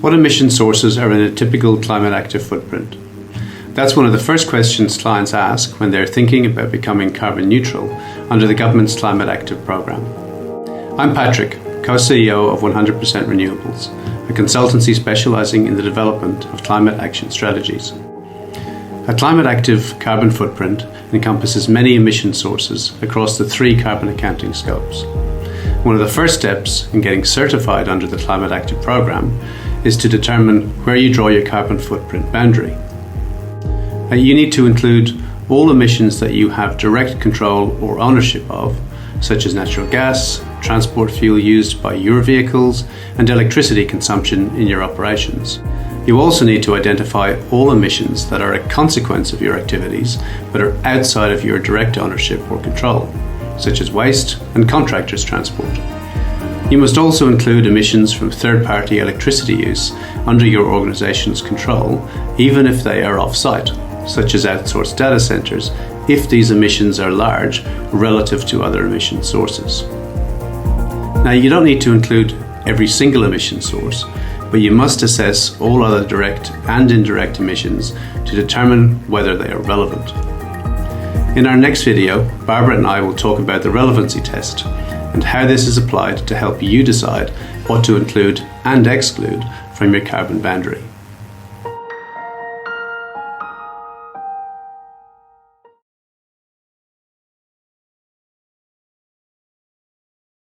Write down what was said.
What emission sources are in a typical climate active footprint? That's one of the first questions clients ask when they're thinking about becoming carbon neutral under the government's Climate Active programme. I'm Patrick, co-CEO of 100% Renewables, a consultancy specialising in the development of climate action strategies. A climate active carbon footprint encompasses many emission sources across the 3 carbon accounting scopes. One of the first steps in getting certified under the Climate Active programme is to determine where you draw your carbon footprint boundary. You need to include all emissions that you have direct control or ownership of, such as natural gas, transport fuel used by your vehicles, and electricity consumption in your operations. You also need to identify all emissions that are a consequence of your activities but are outside of your direct ownership or control, such as waste and contractors' transport. You must also include emissions from third-party electricity use under your organisation's control, even if they are off-site, such as outsourced data centres, if these emissions are large relative to other emission sources. Now, you don't need to include every single emission source, but you must assess all other direct and indirect emissions to determine whether they are relevant. In our next video, Barbara and I will talk about the relevancy test and how this is applied to help you decide what to include and exclude from your carbon boundary.